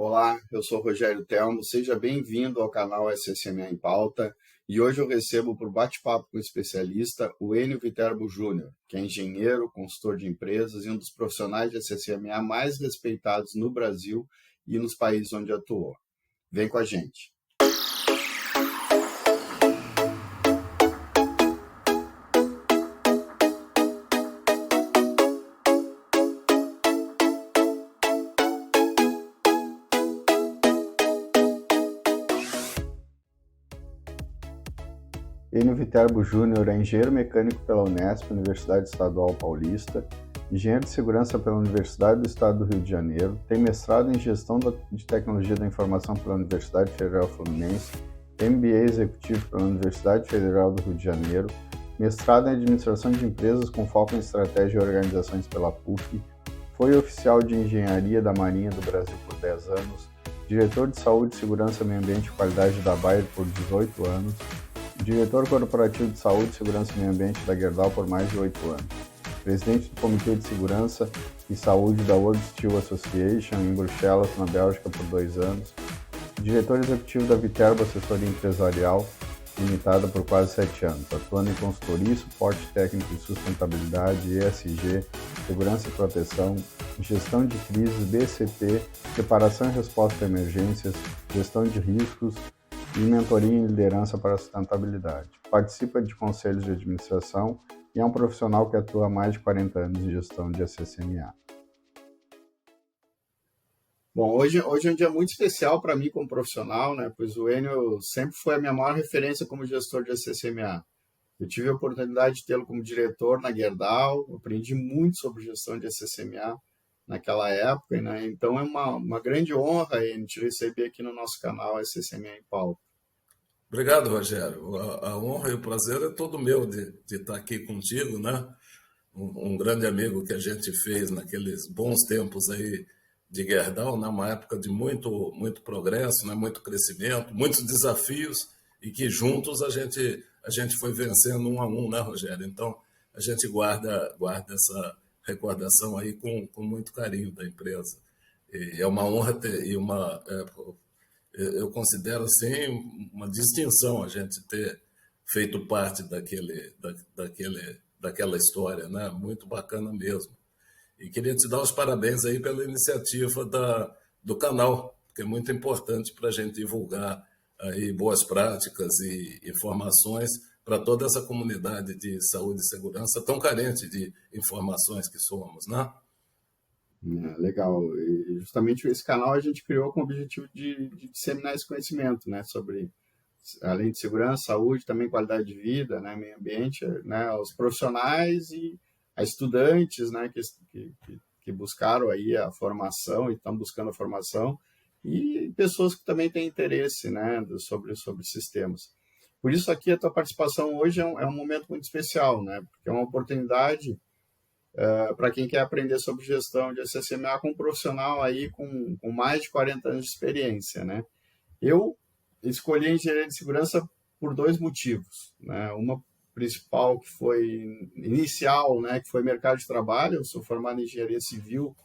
Olá, eu sou o Rogério Telmo, seja bem-vindo ao canal SSMA em Pauta e hoje eu recebo por bate-papo com o especialista o Enio Viterbo Júnior, que é engenheiro, consultor de empresas e um dos profissionais de SSMA mais respeitados no Brasil e nos países onde atuou. Vem com a gente. Enio Viterbo Júnior é engenheiro mecânico pela Unesp, Universidade Estadual Paulista, engenheiro de segurança pela Universidade do Estado do Rio de Janeiro, tem mestrado em gestão de tecnologia da informação pela Universidade Federal Fluminense, MBA executivo pela Universidade Federal do Rio de Janeiro, mestrado em administração de empresas com foco em estratégia e organizações pela PUC, foi oficial de engenharia da Marinha do Brasil por 10 anos, diretor de saúde, segurança, meio ambiente e qualidade da Bayer por 18 anos, diretor corporativo de saúde, segurança e meio ambiente da Gerdau por mais de 8 anos, presidente do Comitê de Segurança e Saúde da World Steel Association em Bruxelas, na Bélgica, por 2 anos, diretor executivo da Viterbo Assessoria Empresarial Limitada por quase 7 anos, atuando em consultoria, suporte técnico e sustentabilidade, ESG, segurança e proteção, gestão de crises, BCP, preparação e resposta a emergências, gestão de riscos, e mentoria em liderança para a sustentabilidade. Participa de conselhos de administração e é um profissional que atua há mais de 40 anos em gestão de SSMA. Bom, hoje é um dia muito especial para mim como profissional, né? Pois o Enio sempre foi a minha maior referência como gestor de SSMA. Eu tive a oportunidade de tê-lo como diretor na Gerdau, aprendi muito sobre gestão de SSMA naquela época, né? Então é uma grande honra, Enio, te receber aqui no nosso canal SSMA em Pauta. Obrigado, Rogério. A honra e o prazer é todo meu de estar aqui contigo, né? Um grande amigo que a gente fez naqueles bons tempos aí de Gerdau, numa época de muito progresso, né? Muito crescimento, muitos desafios e que juntos a gente foi vencendo um a um, né, Rogério? Então a gente guarda essa recordação aí com muito carinho da empresa. E é uma honra ter eu considero assim uma distinção a gente ter feito parte daquela história, né? Muito bacana mesmo. E queria te dar os parabéns aí pela iniciativa do canal, que é muito importante para a gente divulgar aí boas práticas e informações para toda essa comunidade de saúde e segurança tão carente de informações que somos, né? Legal. E justamente esse canal a gente criou com o objetivo de disseminar esse conhecimento, né, sobre, além de segurança, saúde, também qualidade de vida, né, meio ambiente, né, aos profissionais e a estudantes, né, que buscaram aí a formação e estão buscando a formação e pessoas que também têm interesse, né, sobre sistemas. Por isso aqui a tua participação hoje é um momento muito especial, né, porque é uma oportunidade para quem quer aprender sobre gestão de SSMA com um profissional aí com mais de 40 anos de experiência, né? Eu escolhi a engenharia de segurança por 2 motivos, né? Uma principal que foi inicial, né, que foi mercado de trabalho. Eu sou formado em engenharia civil,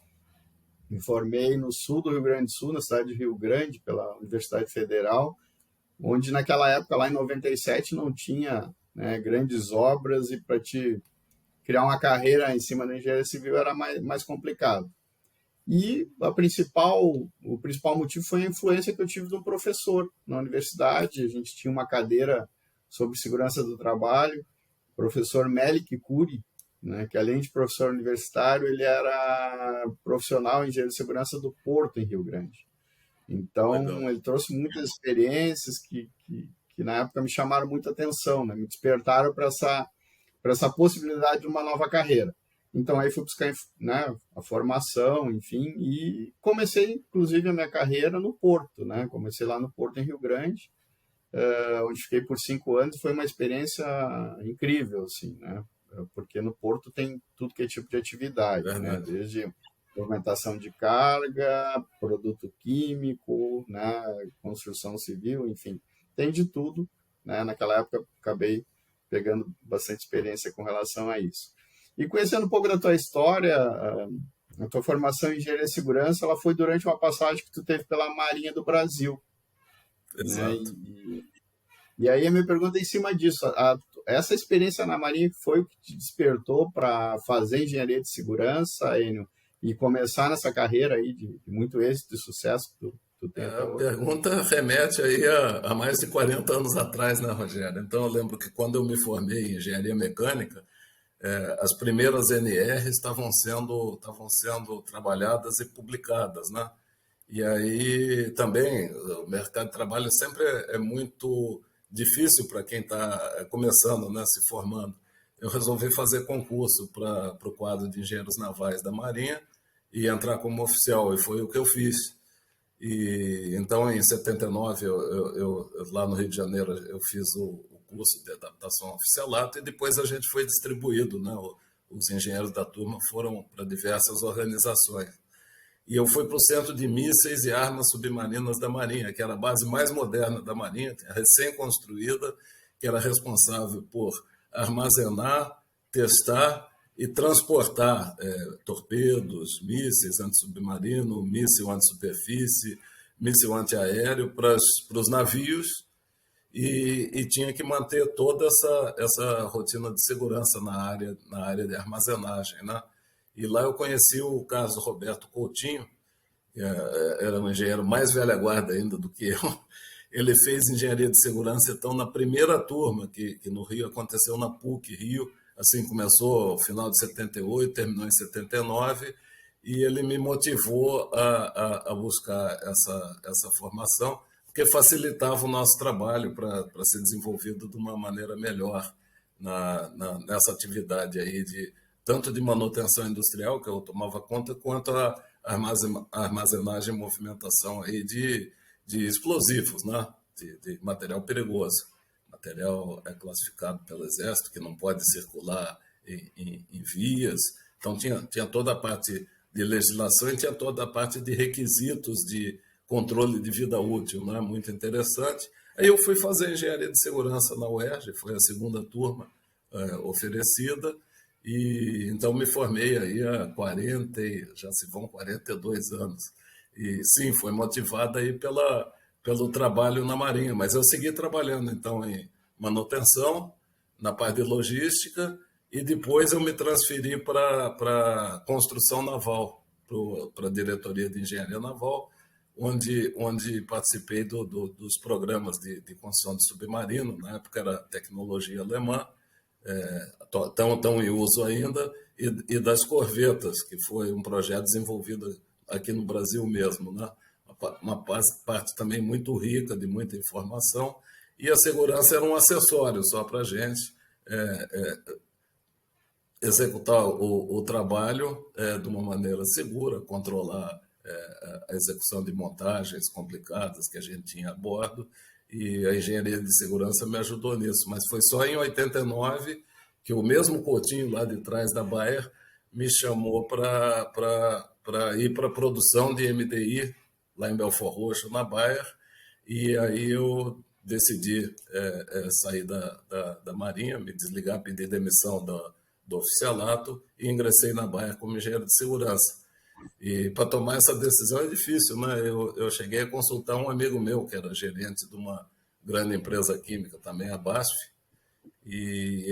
me formei no sul do Rio Grande do Sul, na cidade de Rio Grande, pela Universidade Federal, onde naquela época, lá em 97, não tinha, né, grandes obras e para te criar uma carreira em cima da engenharia civil era mais complicado. E o principal motivo foi a influência que eu tive de um professor na universidade. A gente tinha uma cadeira sobre segurança do trabalho, o professor Melik Kuri, né, que além de professor universitário, ele era profissional em engenharia de segurança do Porto, em Rio Grande. Legal. Então, ele trouxe muitas experiências que na época me chamaram muita atenção, né, me despertaram para essa possibilidade de uma nova carreira. Então, aí fui buscar, né, a formação, enfim, e comecei, inclusive, a minha carreira no Porto, né? Comecei lá no Porto, em Rio Grande, onde fiquei por 5 anos. Foi uma experiência incrível, assim, né? Porque no Porto tem tudo que é tipo de atividade, né? Verdade. Desde movimentação de carga, produto químico, né, construção civil, enfim, tem de tudo, né? Naquela época acabei pegando bastante experiência com relação a isso. E conhecendo um pouco da tua história, a tua formação em engenharia de segurança, ela foi durante uma passagem que tu teve pela Marinha do Brasil, né? Exato. E aí a minha pergunta é em cima disso. Essa experiência na Marinha foi o que te despertou para fazer engenharia de segurança, Enio, e começar nessa carreira aí de muito êxito e sucesso que tu tem até A hoje? pergunta remete aí a mais de 40 anos atrás, né, Rogério? Então, eu lembro que quando eu me formei em engenharia mecânica, as primeiras NRs estavam sendo trabalhadas e publicadas, né? E aí também o mercado de trabalho sempre é muito difícil para quem está começando, né, se formando. Eu resolvi fazer concurso para o quadro de engenheiros navais da Marinha e entrar como oficial, e foi o que eu fiz. E então, em 79, lá no Rio de Janeiro, eu fiz o curso de adaptação ao oficialato e depois a gente foi distribuído, né? Os engenheiros da turma foram para diversas organizações. E eu fui para o Centro de Mísseis e Armas Submarinas da Marinha, que era a base mais moderna da Marinha, recém-construída, que era responsável por armazenar, testar e transportar torpedos, mísseis antissubmarino, míssil antisuperfície, míssil antiaéreo para os navios e tinha que manter toda essa rotina de segurança na área de armazenagem, né? E lá eu conheci o Carlos Roberto Coutinho, que era um engenheiro mais velha guarda ainda do que eu. Ele fez engenharia de segurança, então, na primeira turma que no Rio aconteceu na PUC Rio, assim começou no final de 78, terminou em 79, e ele me motivou a buscar essa formação, porque facilitava o nosso trabalho para ser desenvolvido de uma maneira melhor nessa atividade aí tanto de manutenção industrial, que eu tomava conta, quanto a armazenagem e movimentação aí de explosivos, né? De material perigoso. Material é classificado pelo Exército, que não pode circular em vias. Então, tinha toda a parte de legislação e tinha toda a parte de requisitos de controle de vida útil, né? Muito interessante. Aí eu fui fazer engenharia de segurança na UERJ, foi a segunda turma oferecida, e então me formei aí há 40, já se vão 42 anos. E sim, foi motivada aí pelo trabalho na Marinha, mas eu segui trabalhando então em manutenção, na parte de logística, e depois eu me transferi para construção naval, para a diretoria de engenharia naval, onde participei dos programas de construção de submarino, na época era tecnologia alemã, estão em uso ainda, e das corvetas, que foi um projeto desenvolvido aqui no Brasil mesmo, né? Uma parte também muito rica, de muita informação, e a segurança era um acessório só para a gente executar o trabalho de uma maneira segura, controlar a execução de montagens complicadas que a gente tinha a bordo, e a engenharia de segurança me ajudou nisso. Mas foi só em 89 que o mesmo Coutinho lá de trás da Bayer me chamou para ir para a produção de MDI lá em Belfort Roxo, na Bayer, e aí eu decidi sair da Marinha, me desligar, pedir demissão do oficialato e ingressei na Bayer como engenheiro de segurança. E para tomar essa decisão é difícil, né? Eu cheguei a consultar um amigo meu, que era gerente de uma grande empresa química, também a BASF, e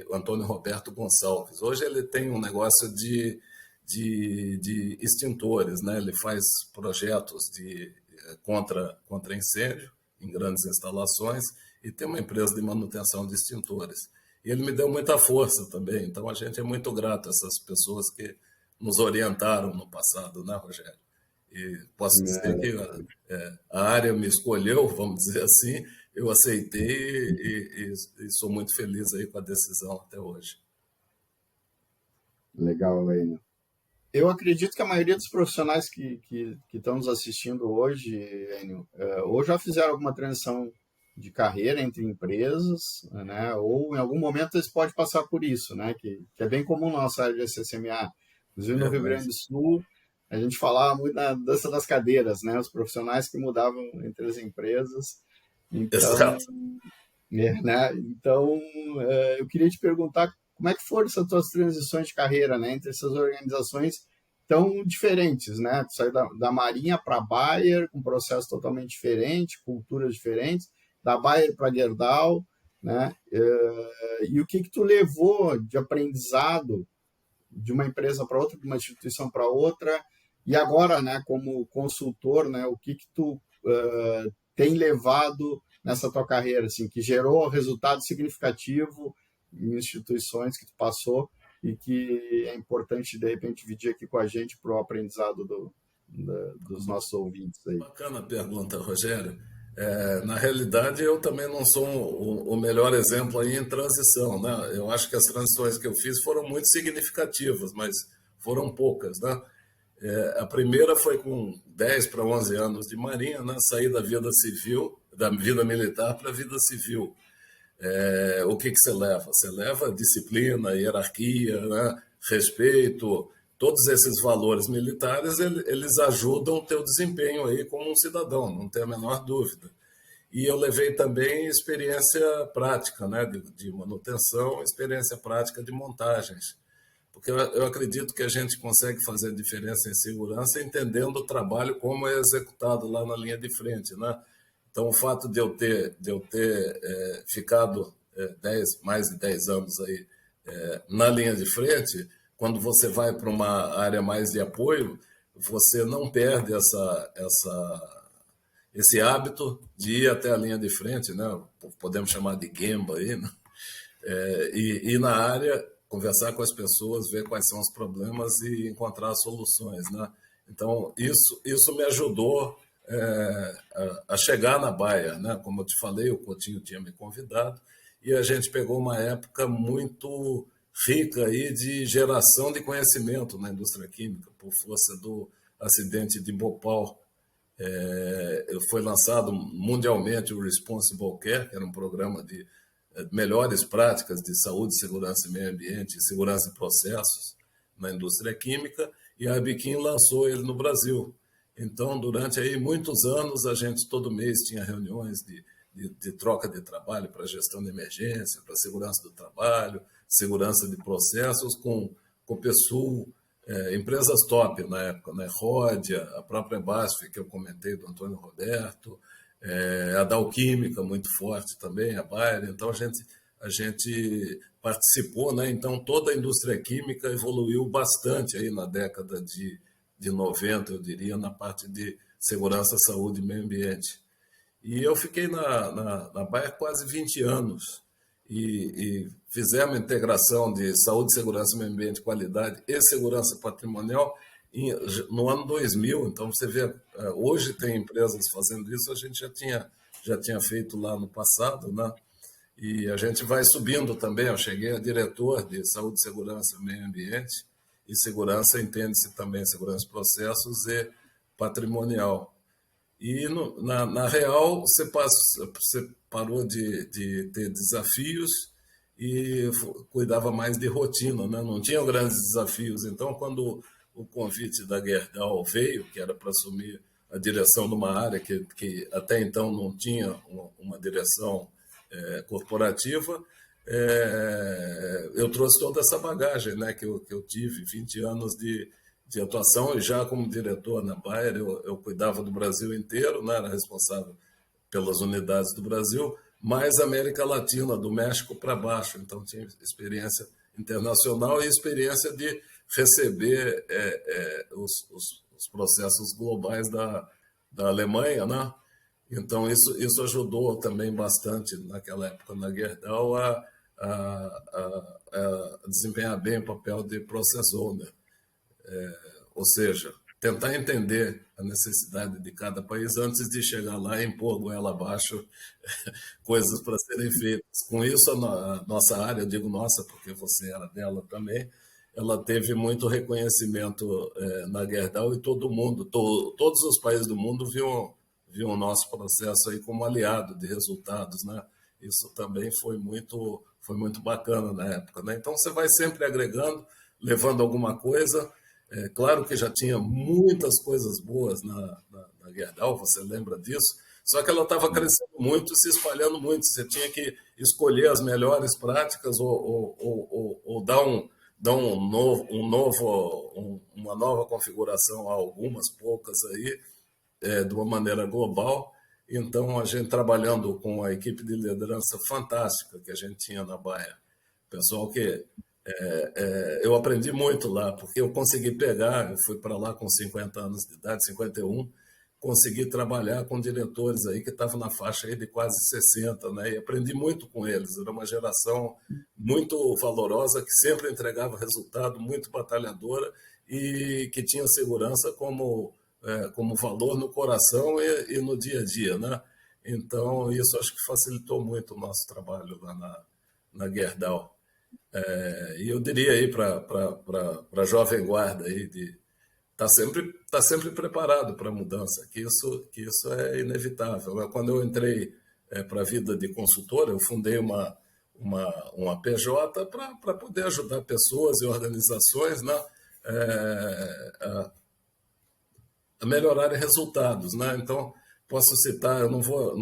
o Antônio Roberto Gonçalves. Hoje ele tem um negócio de extintores, né? Ele faz projetos contra incêndio em grandes instalações e tem uma empresa de manutenção de extintores. E ele me deu muita força também, então a gente é muito grato a essas pessoas que nos orientaram no passado, né, Rogério? E posso dizer que a área me escolheu, vamos dizer assim, eu aceitei e sou muito feliz aí com a decisão até hoje. Legal, Enio. Eu acredito que a maioria dos profissionais que estão nos assistindo hoje, Enio, ou já fizeram alguma transição de carreira entre empresas, né? Ou em algum momento eles podem passar por isso, né? Que é bem comum na nossa área de SSMA. Inclusive no Rio Grande do Sul, a gente falava muito da dança das cadeiras, né? Os profissionais que mudavam entre as empresas. Então, Exato. né? Então, eu queria te perguntar como é que foram essas tuas transições de carreira, né? Entre essas organizações tão diferentes, né? Tu saiu da Marinha para a Bayer, com um processo totalmente diferente, culturas diferentes, da Bayer para a Gerdau, né? E o que tu levou de aprendizado de uma empresa para outra, de uma instituição para outra, e agora, né, como consultor, né, o que tu tem levado nessa tua carreira, assim, que gerou resultado significativo em instituições que tu passou e que é importante, de repente, dividir aqui com a gente para o aprendizado dos nossos ouvintes aí. Bacana a pergunta, Rogério. Na realidade, eu também não sou o melhor exemplo aí em transição, né? Eu acho que as transições que eu fiz foram muito significativas, mas foram poucas, né? A primeira foi com 10 para 11 anos de marinha, né? Saí da vida civil, da vida militar para a vida civil. O que você leva? Você leva disciplina, hierarquia, né? Respeito, todos esses valores militares, eles ajudam o teu desempenho aí como um cidadão, não tem a menor dúvida. E eu levei também experiência prática, né? De manutenção, experiência prática de montagens. Porque eu acredito que a gente consegue fazer diferença em segurança entendendo o trabalho como é executado lá na linha de frente, né? Então, o fato de eu ter ficado mais de 10 anos aí na linha de frente, quando você vai para uma área mais de apoio, você não perde esse hábito de ir até a linha de frente, né? Podemos chamar de Gemba aí, né? E na área conversar com as pessoas, ver quais são os problemas e encontrar soluções, né? Então, isso me ajudou a chegar na Bayer, né? Como eu te falei, o Coutinho tinha me convidado e a gente pegou uma época muito rica aí de geração de conhecimento na indústria química, por força do acidente de Bhopal. Foi lançado mundialmente o Responsible Care, que era um programa de melhores práticas de saúde, segurança e meio ambiente, segurança de processos na indústria química, e a Biquim lançou ele no Brasil. Então, durante aí muitos anos, a gente todo mês tinha reuniões de troca de trabalho para gestão de emergência, para segurança do trabalho, segurança de processos com o PSUL, empresas top na época, né? Ródia, a própria BASF, que eu comentei, do Antônio Roberto, a Dow Química, muito forte também, a Bayer. Então, a gente participou, né? Então, toda a indústria química evoluiu bastante aí na década de 90, eu diria, na parte de segurança, saúde e meio ambiente. E eu fiquei na Bayer quase 20 anos e fizemos a integração de saúde, segurança, meio ambiente, qualidade e segurança patrimonial no ano 2000. Então, você vê, hoje tem empresas fazendo isso, a gente já tinha feito lá no passado, né? E a gente vai subindo também. Eu cheguei a diretor de saúde, segurança, meio ambiente e segurança, entende-se também segurança de processos e patrimonial. E na real, você parou de ter desafios e cuidava mais de rotina, né? Não tinham grandes desafios. Então, quando o convite da Gerdau veio, que era para assumir a direção de uma área que até então não tinha uma direção corporativa, eu trouxe toda essa bagagem, né, que eu tive, 20 anos de atuação, e já como diretor na Bayer, eu cuidava do Brasil inteiro, né, era responsável pelas unidades do Brasil, mais América Latina, do México para baixo. Então, tinha experiência internacional e experiência de receber os processos globais da Alemanha, né? Então, isso ajudou também bastante naquela época na Gerdau a desempenhar bem o papel de process owner. Ou seja, tentar entender a necessidade de cada país antes de chegar lá e impor goela abaixo coisas para serem feitas. Com isso, a nossa área, eu digo nossa porque você era dela também, ela teve muito reconhecimento na Gerdau e todo mundo, todos os países do mundo viam o nosso processo aí como aliado de resultados, né? Isso também foi muito bacana na época, né? Então, você vai sempre agregando, levando alguma coisa. Claro que já tinha muitas coisas boas na Gerdau, você lembra disso, só que ela estava crescendo muito, se espalhando muito. Você tinha que escolher as melhores práticas ou dar dão uma nova configuração a algumas poucas aí, de uma maneira global. Então, a gente trabalhando com a equipe de liderança fantástica que a gente tinha na Bayer, pessoal que eu aprendi muito lá, porque eu consegui pegar, eu fui para lá com 50 anos de idade, 51, consegui trabalhar com diretores aí que estavam na faixa aí de quase 60, né? E aprendi muito com eles. Era uma geração muito valorosa, que sempre entregava resultado, muito batalhadora e que tinha segurança como valor no coração e no dia a dia, né? Então, isso acho que facilitou muito o nosso trabalho lá na Gerdau. E eu diria aí para a jovem guarda aí de tá sempre preparado para a mudança, que isso é inevitável, né? Quando eu entrei para a vida de consultor, eu fundei uma PJ para poder ajudar pessoas e organizações, né, a melhorarem resultados, né? Então, posso citar, eu não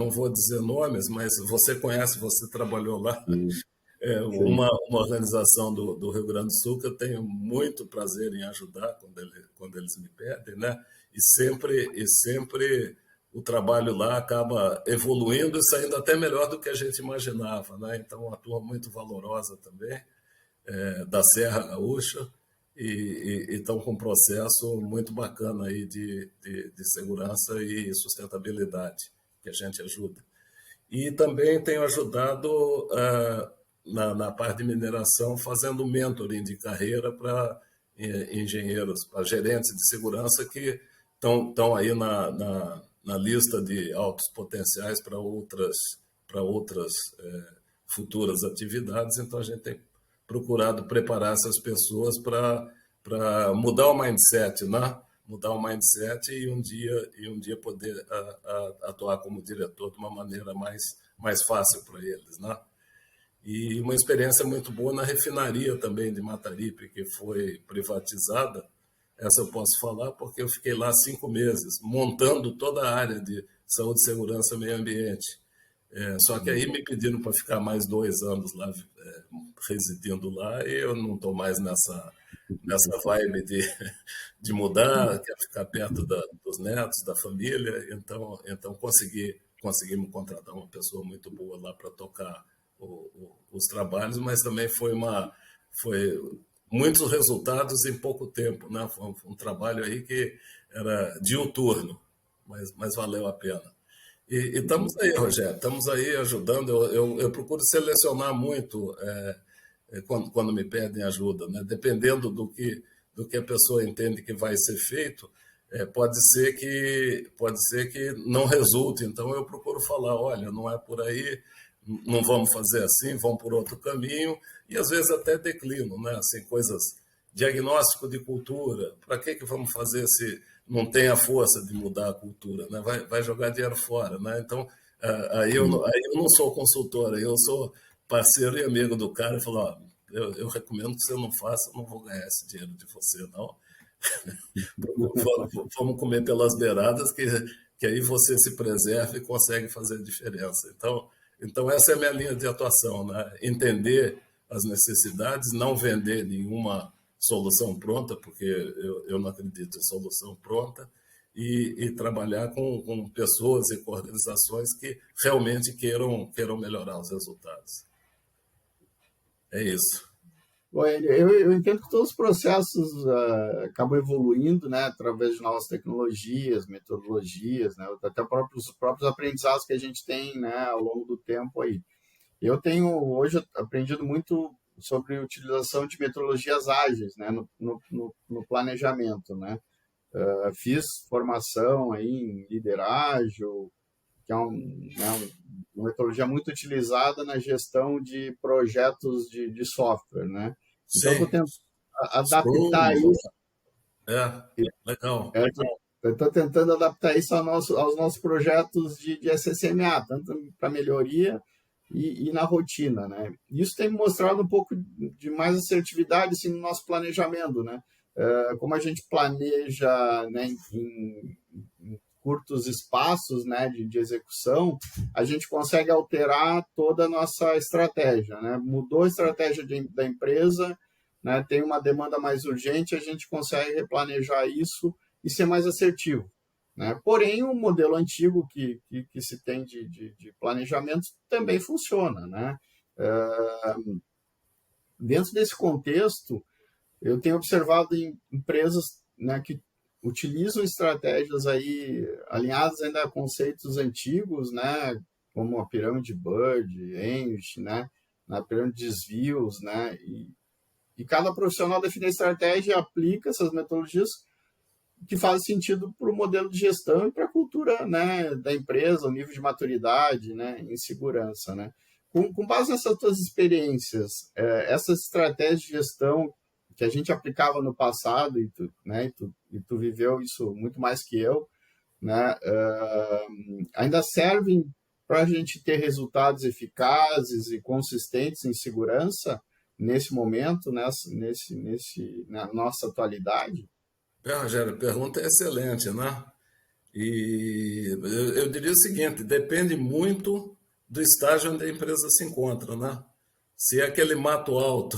vou dizer nomes, mas você conhece, você trabalhou lá, Sim. uma organização do Rio Grande do Sul que eu tenho muito prazer em ajudar quando eles me pedem, né? E sempre o trabalho lá acaba evoluindo e saindo até melhor do que a gente imaginava, né? Então, uma turma muito valorosa também, da Serra Gaúcha, e estão com um processo muito bacana aí de segurança e sustentabilidade, que a gente ajuda. E também tenho ajudado na parte de mineração, fazendo mentoring de carreira para engenheiros, para gerentes de segurança que estão aí na lista de altos potenciais para outras futuras atividades. Então, a gente tem procurado preparar essas pessoas para mudar o mindset, né? Mudar o mindset e um dia poder atuar como diretor de uma maneira mais fácil para eles, né? E uma experiência muito boa na refinaria também de Mataripe, que foi privatizada. Essa eu posso falar porque eu fiquei lá 5 meses, montando toda a área de saúde, segurança e meio ambiente. Só que aí me pediram para ficar mais 2 anos lá, residindo lá, e eu não estou mais nessa vibe de mudar, quero ficar perto dos netos, da família. Então conseguimos contratar uma pessoa muito boa lá para tocar os trabalhos, mas também foi muitos resultados em pouco tempo, né? Foi um trabalho aí que era diuturno, mas valeu a pena. E estamos aí, Rogério, estamos aí ajudando. Eu procuro selecionar muito quando me pedem ajuda, né? Dependendo do que a pessoa entende que vai ser feito, pode ser que não resulte. Então, eu procuro falar, olha, não é por aí, não vamos fazer assim, vamos por outro caminho, e às vezes até declino, né? Assim, coisas, diagnóstico de cultura, para que vamos fazer se não tem a força de mudar a cultura, né? Vai jogar dinheiro fora, né? Então, aí eu não sou consultor, eu sou parceiro e amigo do cara e falo, ó, eu recomendo que você não faça, eu não vou ganhar esse dinheiro de você, não. Vamos comer pelas beiradas, que aí você se preserva e consegue fazer diferença. Então essa é a minha linha de atuação, né? Entender as necessidades, não vender nenhuma solução pronta, porque eu não acredito em solução pronta, e trabalhar com pessoas e com organizações que realmente queiram melhorar os resultados. É isso. Bom, eu entendo que todos os processos acabam evoluindo, né, através de novas tecnologias, metodologias, né, até os próprios aprendizados que a gente tem, né, ao longo do tempo aí. Eu tenho hoje aprendido muito sobre a utilização de metodologias ágeis, né, no planejamento, né. Fiz formação aí em liderágil, que é uma metodologia muito utilizada na gestão de projetos de software, né? Então, eu estou Sim, tentando adaptar Scrum, isso, legal. estou tentando adaptar isso aos nossos projetos de SSMA, tanto para melhoria e na rotina, né? Isso tem mostrado um pouco de mais assertividade assim, no nosso planejamento, né? Como a gente planeja, né, em curtos espaços, né, de execução, a gente consegue alterar toda a nossa estratégia, né? Mudou a estratégia da empresa, né, tem uma demanda mais urgente, a gente consegue replanejar isso e ser mais assertivo, né? Porém, o modelo antigo que se tem de planejamento também funciona, né? Dentro desse contexto, eu tenho observado em empresas, né, que utilizam estratégias aí alinhadas ainda a conceitos antigos, né, como a pirâmide Bird, English, né, na pirâmide de desvios, né, e cada profissional define a estratégia e aplica essas metodologias que fazem sentido para o modelo de gestão e para a cultura, né, da empresa, o nível de maturidade, né, em segurança, né. Com base nessas tuas experiências, essas estratégias de gestão que a gente aplicava no passado e tu, né, e tu viveu isso muito mais que eu, né, ainda servem para a gente ter resultados eficazes e consistentes em segurança nesse momento, na nossa atualidade? Rogério, a pergunta é excelente, né? E eu diria o seguinte: depende muito do estágio onde a empresa se encontra, né? Se é aquele mato alto,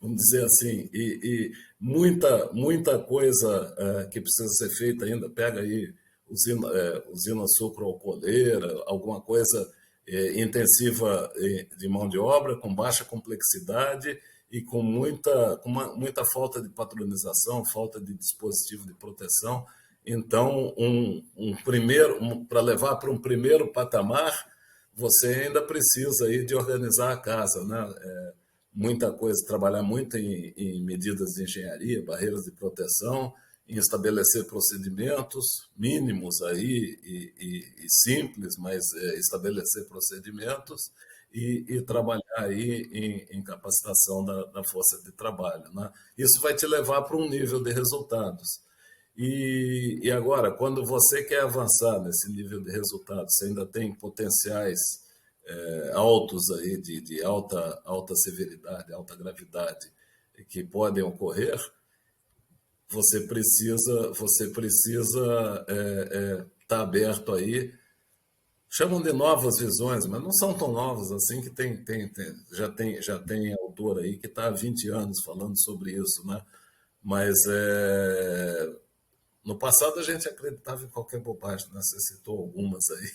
vamos dizer assim, e muita coisa que precisa ser feita ainda, pega aí usina sucroalcooleira, alguma coisa intensiva de mão de obra, com baixa complexidade e com muita falta de patronização, falta de dispositivo de proteção. Então, para levar para um primeiro patamar, você ainda precisa aí de organizar a casa, né? Muita coisa, trabalhar muito em medidas de engenharia, barreiras de proteção, em estabelecer procedimentos mínimos aí e simples, mas estabelecer procedimentos e trabalhar aí em capacitação da força de trabalho, né? Isso vai te levar para um nível de resultados. E agora, quando você quer avançar nesse nível de resultado, você ainda tem potenciais altos aí de alta severidade, alta gravidade que podem ocorrer, você precisa estar aberto aí. Chamam de novas visões, mas não são tão novas assim, que já tem autor aí que está há 20 anos falando sobre isso, né? Mas no passado a gente acreditava em qualquer bobagem, né? Você citou algumas aí.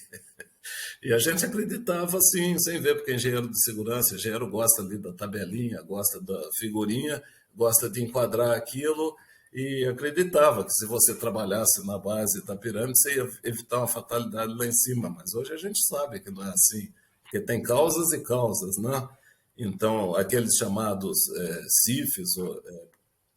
E a gente acreditava assim, sem ver, porque engenheiro de segurança, engenheiro gosta ali da tabelinha, gosta da figurinha, gosta de enquadrar aquilo, e acreditava que se você trabalhasse na base da pirâmide, você ia evitar uma fatalidade lá em cima. Mas hoje a gente sabe que não é assim, porque tem causas e causas, né? Então, aqueles chamados CIFs, ou,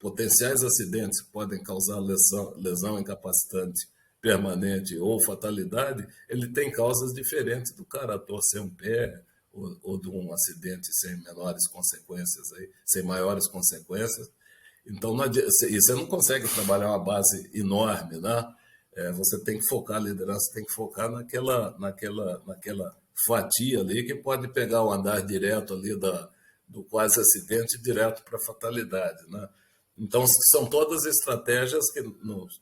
potenciais acidentes que podem causar lesão incapacitante permanente ou fatalidade, ele tem causas diferentes do cara torcer um pé ou de um acidente sem menores consequências, aí, sem maiores consequências. Então, e você não consegue trabalhar uma base enorme, né? Você tem que focar, a liderança tem que focar naquela fatia ali que pode pegar o andar direto ali do quase acidente direto para a fatalidade, né? Então, são todas estratégias que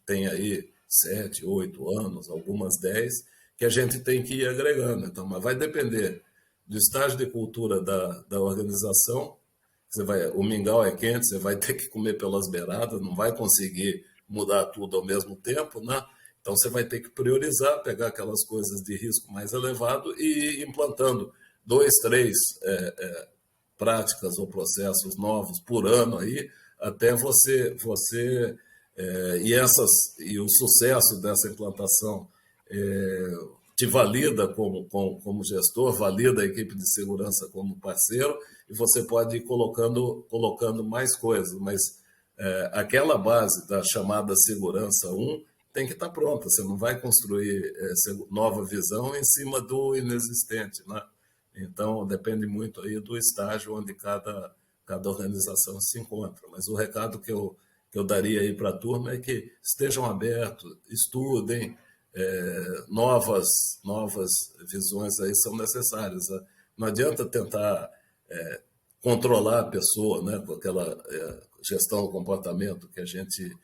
tem aí 7, 8 anos, algumas 10, que a gente tem que ir agregando. Então, mas vai depender do estágio de cultura da organização. O mingau é quente, você vai ter que comer pelas beiradas, não vai conseguir mudar tudo ao mesmo tempo, né? Então, você vai ter que priorizar, pegar aquelas coisas de risco mais elevado e ir implantando 2, 3 práticas ou processos novos por ano aí, até e o sucesso dessa implantação te valida como gestor, valida a equipe de segurança como parceiro, e você pode ir colocando mais coisas, mas aquela base da chamada segurança 1 tem que estar pronta, você não vai construir nova visão em cima do inexistente, né? Então, depende muito aí do estágio onde cada organização se encontra. Mas o recado que eu daria aí para a turma é que estejam abertos, estudem, novas visões aí são necessárias, né? Não adianta tentar controlar a pessoa, né, com aquela gestão do comportamento que a gente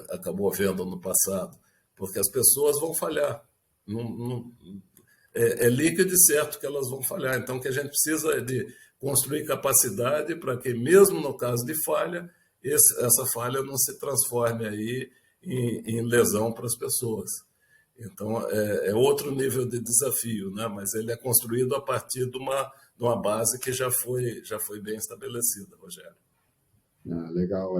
acabou vendo no passado, porque as pessoas vão falhar. Não, é líquido e certo que elas vão falhar. Então, o que a gente precisa é de construir capacidade para que, mesmo no caso de falha, essa falha não se transforme aí em lesão para as pessoas. Então, é outro nível de desafio, né? Mas ele é construído a partir de uma base que já foi bem estabelecida, Rogério. Legal.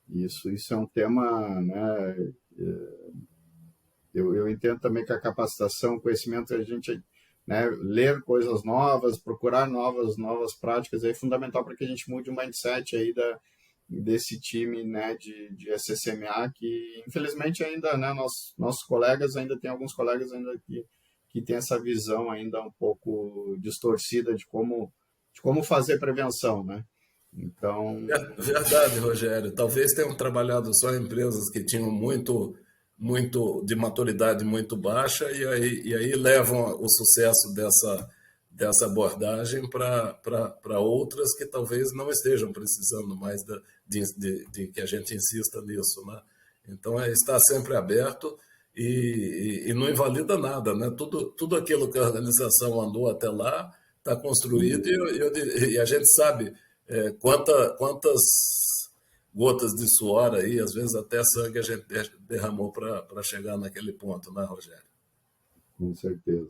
Isso é um tema, né? Eu entendo também que a capacitação, o conhecimento, a gente, né, ler coisas novas, procurar novas práticas é fundamental para que a gente mude o mindset aí desse time, né, de SSMA, que infelizmente ainda, né, nossos colegas ainda tem alguns colegas ainda que tem essa visão ainda um pouco distorcida de como fazer prevenção, né? Então, Verdade, Rogério. Talvez tenham trabalhado só em empresas que tinham muito de maturidade muito baixa e aí levam o sucesso dessa abordagem para outras que talvez não estejam precisando mais de que a gente insista nisso, né? Então, está sempre aberto e não invalida nada, né? Tudo aquilo que a organização andou até lá está construído e a gente sabe quantas gotas de suor aí, às vezes até sangue a gente derramou para chegar naquele ponto, né, Rogério? com certeza.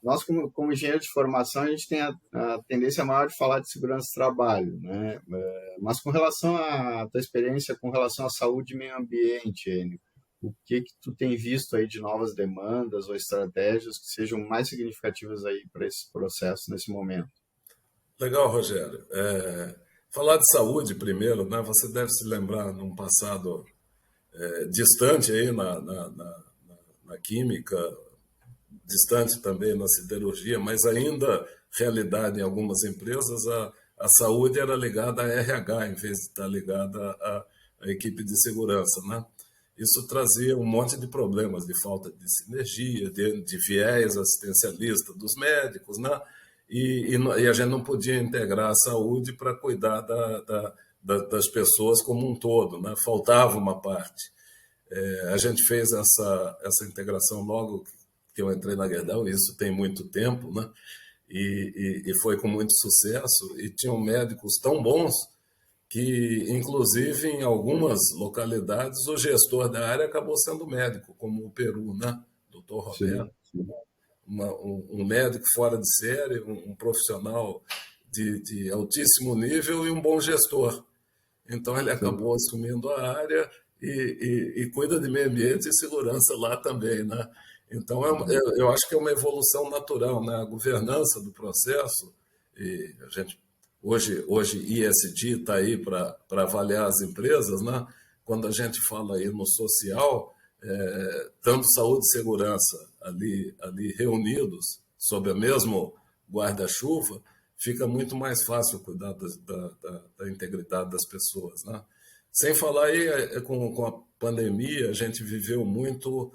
Nós, como engenheiro de formação, a gente tem a tendência maior de falar de segurança do trabalho, né? Mas com relação à tua experiência, com relação à saúde e meio ambiente, Enio, o que tu tem visto aí de novas demandas ou estratégias que sejam mais significativas aí para esse processo nesse momento? Legal, Rogério. Falar de saúde primeiro, né? Você deve se lembrar num passado distante aí na química, distante também na siderurgia, mas ainda realidade em algumas empresas, a saúde era ligada a RH, em vez de estar ligada à equipe de segurança, né? Isso trazia um monte de problemas, de falta de sinergia, de viés assistencialista dos médicos, né? E a gente não podia integrar a saúde para cuidar das pessoas como um todo, né? Faltava uma parte. A gente fez essa integração logo que eu entrei na Gerdau, e isso tem muito tempo, né? E foi com muito sucesso, e tinham médicos tão bons que, inclusive, em algumas localidades, o gestor da área acabou sendo médico, como o Peru, né? Doutor Roberto. Sim, sim. Um médico fora de série, um profissional de altíssimo nível e um bom gestor. Então, ele Sim. acabou assumindo a área e cuida de meio ambiente e segurança lá também, né? Então, eu acho que é uma evolução natural, né? A governança do processo, e a gente, hoje ISD está aí para avaliar as empresas, né? Quando a gente fala aí no social, tanto saúde e segurança ali reunidos sob o mesmo guarda-chuva, fica muito mais fácil cuidar da integridade das pessoas, né? Sem falar aí, com a pandemia, a gente viveu muito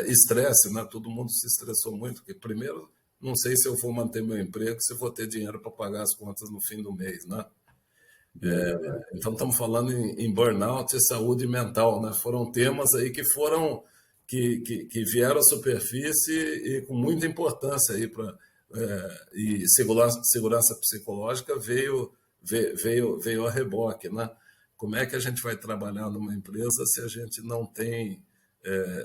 estresse, né? Todo mundo se estressou muito, porque primeiro, não sei se eu vou manter meu emprego, se eu vou ter dinheiro para pagar as contas no fim do mês, né? Então, estamos falando em burnout e saúde mental, né? Foram temas aí que vieram à superfície e com muita importância aí e segurança psicológica veio a reboque, né? Como é que a gente vai trabalhar numa empresa se a gente não tem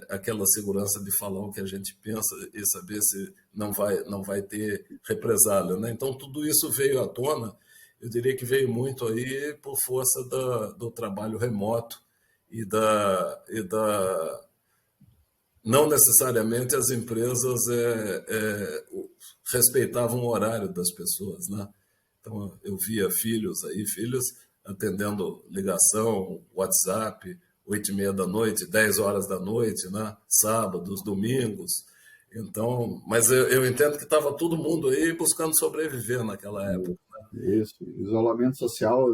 aquela segurança de falar o que a gente pensa e saber se não vai ter represália, né? Então, tudo isso veio à tona. Eu diria que veio muito aí por força do trabalho remoto e não necessariamente as empresas respeitavam o horário das pessoas, né? Então, eu via filhos atendendo ligação, WhatsApp, 8h30 da noite, 10 horas da noite, né? Sábados, domingos. Então, mas eu entendo que estava todo mundo aí buscando sobreviver naquela época. Isso. Isolamento social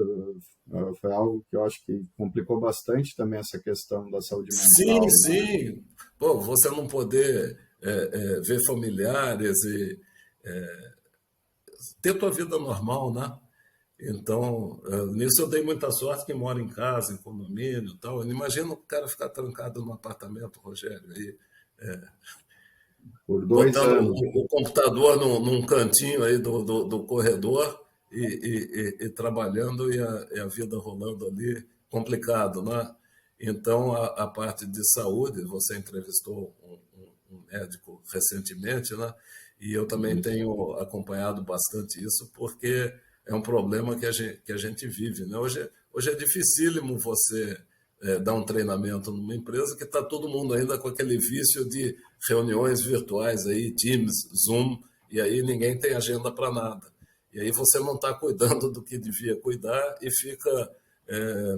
foi algo que eu acho que complicou bastante também essa questão da saúde mental, Sim, né? sim. Pô, você não poder ver familiares e ter tua vida normal, né? Então, nisso eu dei muita sorte que moro em casa, em condomínio e tal. Imagina o cara ficar trancado num apartamento, Rogério, aí Por 2 anos. Botando o computador num cantinho aí do corredor e trabalhando e a vida rolando ali, complicado, né? Então, a parte de saúde, você entrevistou um médico recentemente, né? E eu também tenho acompanhado bastante isso, porque é um problema que a gente vive, né? Hoje é dificílimo você dar um treinamento numa empresa que está todo mundo ainda com aquele vício de reuniões virtuais aí, Teams, Zoom, e aí ninguém tem agenda para nada. E aí você não está cuidando do que devia cuidar e fica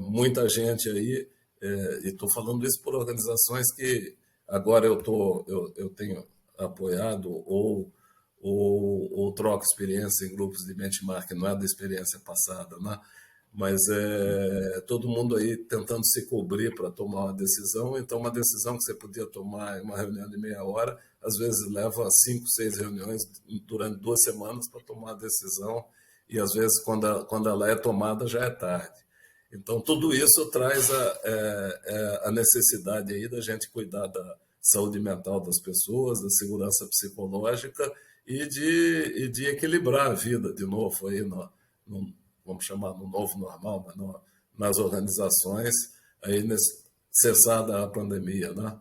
muita gente aí, e estou falando isso por organizações que agora eu tenho apoiado ou troco experiência em grupos de benchmark, não é da experiência passada, né? Mas todo mundo aí tentando se cobrir para tomar uma decisão. Então, uma decisão que você podia tomar em uma reunião de meia hora, às vezes leva 5, 6 reuniões durante 2 semanas para tomar a decisão, e às vezes, quando ela é tomada, já é tarde. Então, tudo isso traz a necessidade aí da gente cuidar da saúde mental das pessoas, da segurança psicológica e de equilibrar a vida de novo aí vamos chamar no novo normal, mas nas organizações, aí cessada a pandemia, né?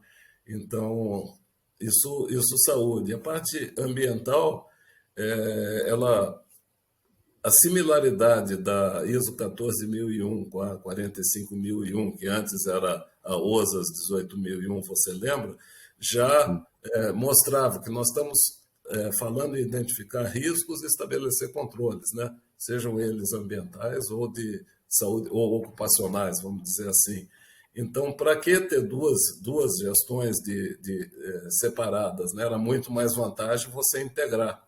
Então, isso saúde. A parte ambiental, a similaridade da ISO 14001 com a 45001, que antes era a OSAS 18001, você lembra? Já mostrava que nós estamos falando em identificar riscos e estabelecer controles, né? Sejam eles ambientais ou de saúde ou ocupacionais, vamos dizer assim. Então, para que ter duas gestões separadas, né? Era muito mais vantagem você integrar.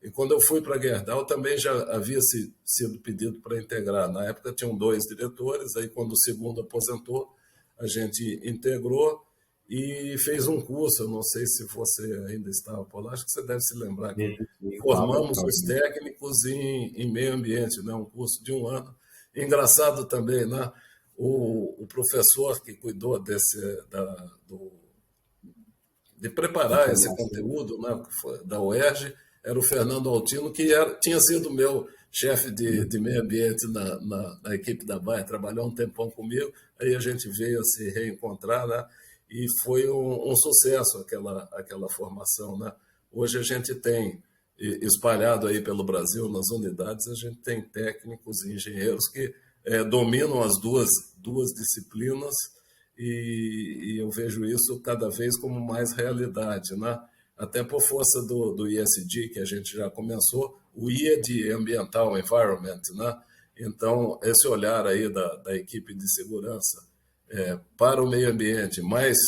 E quando eu fui para a Gerdau, também já havia sido pedido para integrar. Na época tinham 2 diretores, aí quando o segundo aposentou, a gente integrou e fez um curso. Eu não sei se você ainda estava por lá, acho que você deve se lembrar que formamos os técnicos em meio ambiente, né? Um curso de 1 ano. Engraçado também, né? O professor que cuidou de preparar esse conteúdo, né, da UERJ, era o Fernando Altino, que tinha sido meu chefe de meio ambiente na equipe da Bayer, trabalhou um tempão comigo, aí a gente veio a se reencontrar, né, e foi um sucesso aquela formação, né. Hoje a gente tem, espalhado aí pelo Brasil, nas unidades, a gente tem técnicos e engenheiros que dominam as duas disciplinas, e eu vejo isso cada vez como mais realidade, né? Até por força do ESG, que a gente já começou, o I é de ambiental, environment, né? Então, esse olhar aí da equipe de segurança para o meio ambiente, mas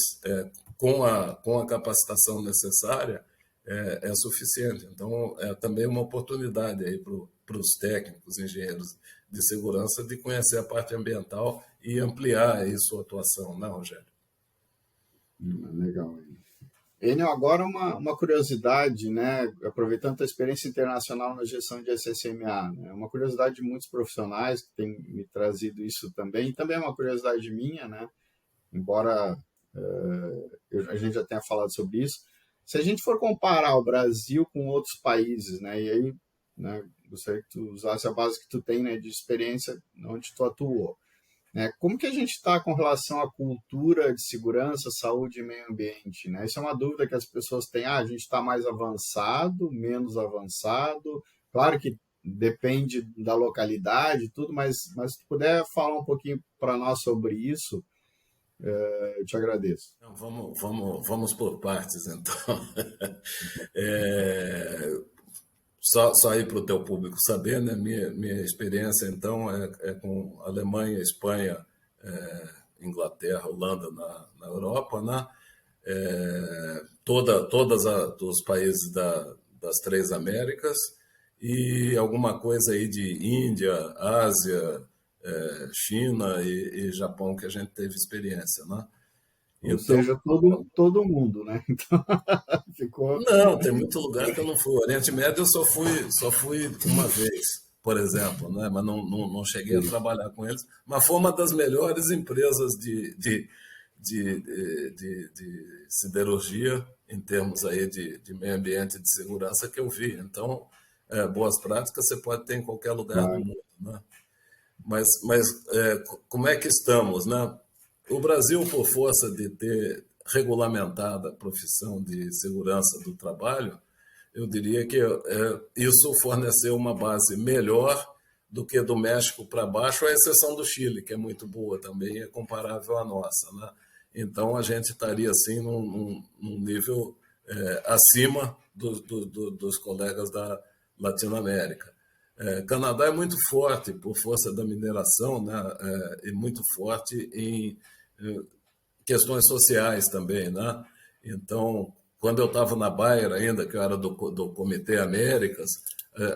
com a capacitação necessária, é suficiente. Então, é também uma oportunidade aí para os técnicos, engenheiros de segurança, de conhecer a parte ambiental e ampliar aí sua atuação, né, Rogério? Legal. Enio, agora uma curiosidade, né, aproveitando a experiência internacional na gestão de SSMA, né, uma curiosidade de muitos profissionais que têm me trazido isso também é uma curiosidade minha, né, embora a gente já tenha falado sobre isso. Se a gente for comparar o Brasil com outros países, né, e aí, né, gostaria que tu usasse a base que tu tem, né, de experiência onde tu atuou. Como que a gente está com relação à cultura de segurança, saúde e meio ambiente? Né? Isso é uma dúvida que as pessoas têm. A gente está mais avançado, menos avançado? Claro que depende da localidade e tudo, mas se tu puder falar um pouquinho para nós sobre isso, eu te agradeço. Então, vamos por partes, então. Só aí para o teu público saber, né? Minha experiência, então, é com Alemanha, Espanha, Inglaterra, Holanda na Europa, né? Todos os países das 3 Américas e alguma coisa aí de Índia, Ásia, China e Japão que a gente teve experiência, né? Ou seja, todo mundo, né? Então, ficou... Não, tem muito lugar que eu não fui. O Oriente Médio eu só fui uma vez, por exemplo, né? Mas não cheguei a trabalhar com eles. Mas foi uma das melhores empresas de siderurgia em termos aí de meio ambiente e de segurança que eu vi. Então, boas práticas você pode ter em qualquer lugar do Claro. mundo, né? Mas como é que estamos, né? O Brasil, por força de ter regulamentada a profissão de segurança do trabalho, eu diria que isso forneceu uma base melhor do que do México para baixo, à exceção do Chile, que é muito boa também, é comparável à nossa, né? Então, a gente estaria, assim, num nível acima dos colegas da Latinoamérica. Canadá é muito forte por força da mineração, né? E muito forte em questões sociais também, né? Então, quando eu estava na Bayer ainda, que eu era do Comitê Américas,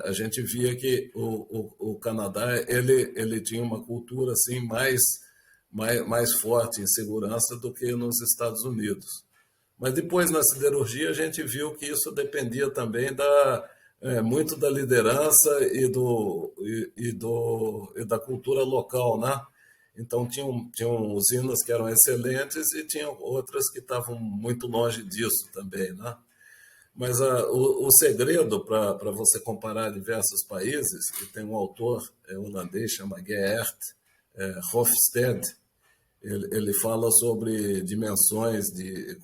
a gente via que o Canadá ele tinha uma cultura assim mais forte em segurança do que nos Estados Unidos. Mas depois, na siderurgia, a gente viu que isso dependia também muito da liderança e da cultura local, né? Então, tinham usinas que eram excelentes e tinham outras que estavam muito longe disso também, né? Mas o segredo para você comparar diversos países, que tem um autor holandês, chama Geert Hofstede, ele fala sobre dimensões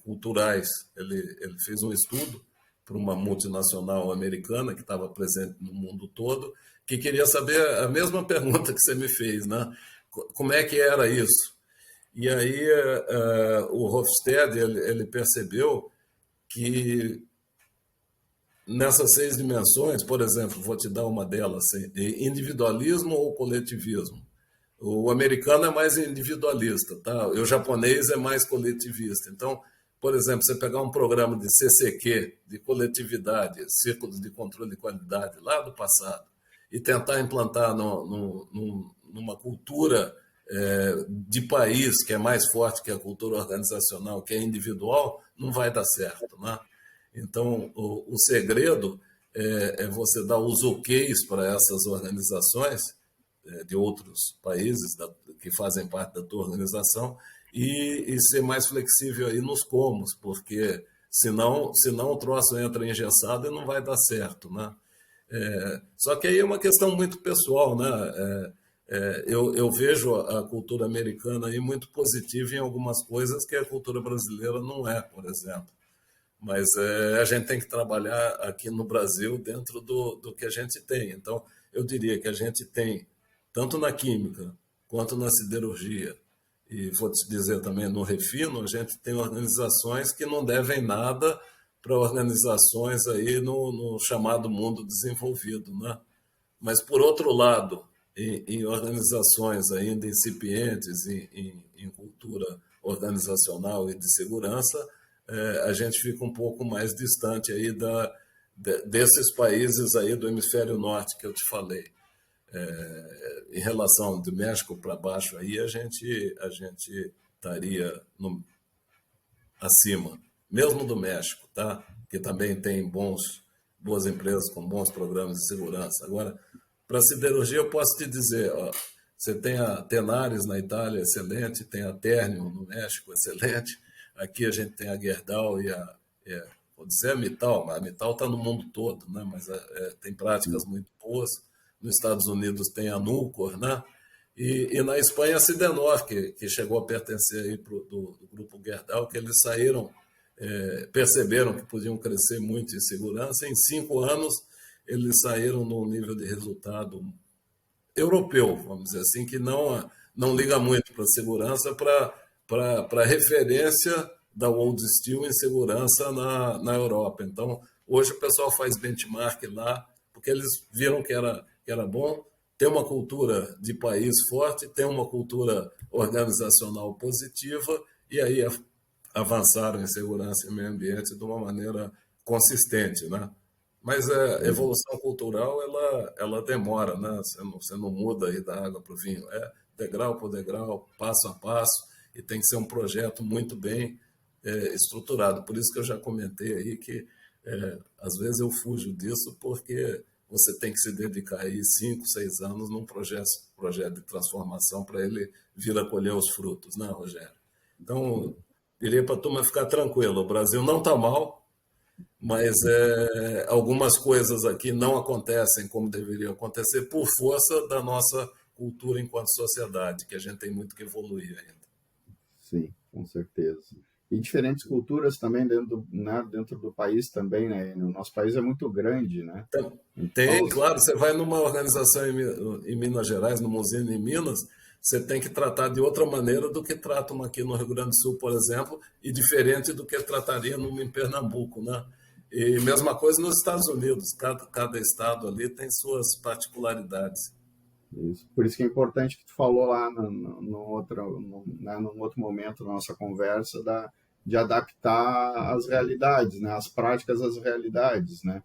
culturais. Ele fez um estudo para uma multinacional americana que estava presente no mundo todo, que queria saber a mesma pergunta que você me fez, né? Como é que era isso? E aí o Hofstede ele percebeu que nessas 6 dimensões, por exemplo, vou te dar uma delas, individualismo ou coletivismo. O americano é mais individualista, tá? O japonês é mais coletivista. Então, por exemplo, você pegar um programa de CCQ, de coletividade, Círculos de Controle de Qualidade, lá do passado, e tentar implantar numa cultura de país que é mais forte que a cultura organizacional, que é individual, não vai dar certo, né? Então, o segredo é você dar os OKs para essas organizações de outros países que fazem parte da tua organização e ser mais flexível aí nos comos, porque senão o troço entra engessado e não vai dar certo, né? Só que aí é uma questão muito pessoal, né? Eu vejo a cultura americana aí muito positiva em algumas coisas que a cultura brasileira não é, por exemplo. Mas a gente tem que trabalhar aqui no Brasil dentro do que a gente tem. Então, eu diria que a gente tem, tanto na química quanto na siderurgia, e vou te dizer também no refino, a gente tem organizações que não devem nada para organizações aí no chamado mundo desenvolvido, né? Mas, por outro lado, em organizações ainda incipientes em cultura organizacional e de segurança, a gente fica um pouco mais distante aí desses países aí do hemisfério norte que eu te falei. Em relação do México para baixo, aí a gente estaria acima, mesmo do México, tá? Que também tem boas empresas com bons programas de segurança. Agora, para a siderurgia, eu posso te dizer, ó, você tem a Tenaris na Itália, excelente, tem a Ternium no México, excelente. Aqui a gente tem a Gerdau e vou dizer a Mittal, mas a Mittal está no mundo todo, né? Mas tem práticas muito boas. Nos Estados Unidos tem a Nucor, né? E na Espanha a Sidenor, que chegou a pertencer aí do grupo Gerdau, que eles saíram, perceberam que podiam crescer muito em segurança. Em 5 anos, eles saíram num nível de resultado europeu, vamos dizer assim, que não liga muito para a segurança, para a referência da World Steel em segurança na Europa. Então, hoje o pessoal faz benchmark lá, porque eles viram que era bom, tem uma cultura de país forte, tem uma cultura organizacional positiva, e aí avançaram em segurança e meio ambiente de uma maneira consistente, né? Mas a evolução cultural, ela demora, né? Você não muda aí da água para o vinho. É degrau por degrau, passo a passo, e tem que ser um projeto muito bem estruturado. Por isso que eu já comentei aí que, às vezes, eu fujo disso, porque você tem que se dedicar aí 5, 6 anos num projeto de transformação para ele vir a colher os frutos, né, Rogério? Então, diria para a turma ficar tranquila, o Brasil não está mal, mas algumas coisas aqui não acontecem como deveriam acontecer por força da nossa cultura enquanto sociedade, que a gente tem muito que evoluir ainda. Sim, com certeza. E diferentes culturas também dentro do país também, né? O nosso país é muito grande, né? Então, Tem, claro, você vai numa organização em Minas Gerais, numa usina em Minas, você tem que tratar de outra maneira do que tratam aqui no Rio Grande do Sul, por exemplo, e diferente do que trataria em Pernambuco, né? E mesma coisa nos Estados Unidos, cada estado ali tem suas particularidades. isso. Por isso que é importante que tu falou lá no outro, num outro momento da nossa conversa de adaptar as realidades, né? As práticas às realidades, né?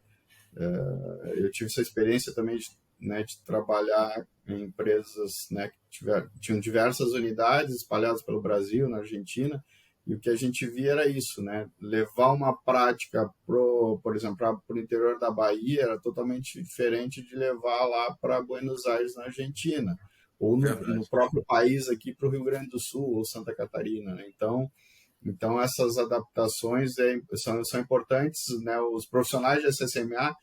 Eu tive essa experiência também de trabalhar em empresas, né, que tinham diversas unidades espalhadas pelo Brasil, na Argentina, e o que a gente via era isso, né? Levar uma prática, por exemplo, para o interior da Bahia era totalmente diferente de levar lá para Buenos Aires, na Argentina, ou no Verdade. próprio país aqui para o Rio Grande do Sul ou Santa Catarina, né? Então, essas adaptações são importantes, né? Os profissionais de SSMA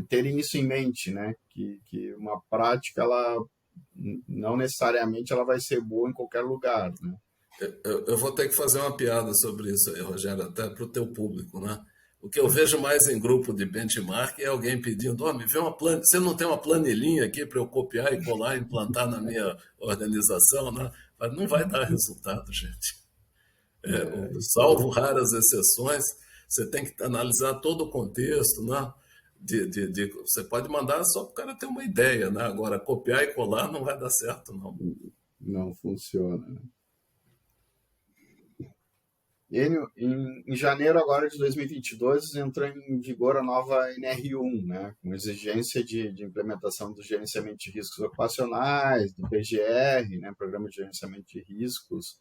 terem isso em mente, né? Que uma prática, ela não necessariamente ela vai ser boa em qualquer lugar, né? Eu vou ter que fazer uma piada sobre isso aí, Rogério, até para o teu público, né? O que eu vejo mais em grupo de benchmark é alguém pedindo, me vê você não tem uma planilhinha aqui para eu copiar e colar e implantar na minha organização, né? Mas não vai dar resultado, gente. Isso Salvo aí. raras exceções, você tem que analisar todo o contexto, né? Você pode mandar só para o cara ter uma ideia, né? Agora, copiar e colar não vai dar certo, não. Não funciona, né? Enio, em janeiro agora de 2022 entrou em vigor a nova NR1, né, com exigência de implementação do gerenciamento de riscos ocupacionais, do PGR, né, Programa de Gerenciamento de Riscos.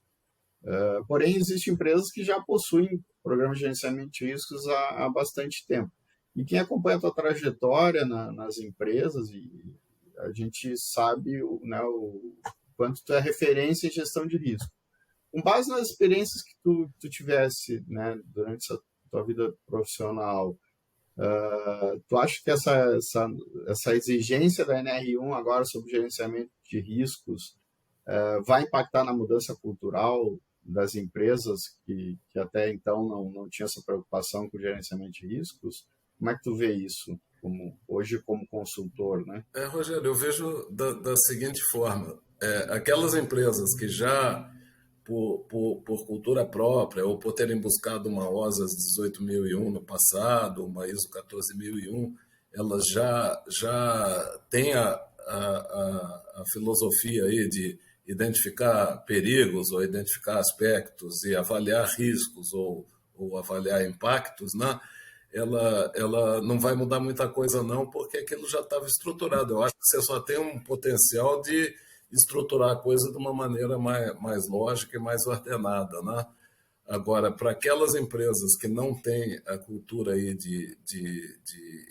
Porém, existem empresas que já possuem programa de gerenciamento de riscos há bastante tempo. E quem acompanha a tua trajetória nas empresas, e a gente sabe, né, o quanto tu é referência em gestão de risco. Com base nas experiências que tu tivesse, né, durante essa tua vida profissional, tu acha que essa exigência da NR1 agora sobre gerenciamento de riscos vai impactar na mudança cultural das empresas que até então não tinham essa preocupação com o gerenciamento de riscos? Como é que tu vê isso hoje como consultor, né? Rogério, eu vejo da seguinte forma: aquelas empresas que já, por cultura própria, ou por terem buscado uma OSAS 18001 no passado, uma ISO 14001, elas já têm a filosofia aí de identificar perigos ou identificar aspectos e avaliar riscos ou avaliar impactos, né? Ela não vai mudar muita coisa não, porque aquilo já estava estruturado. Eu acho que você só tem um potencial de estruturar a coisa de uma maneira mais lógica e mais ordenada, né? Agora, para aquelas empresas que não têm a cultura aí de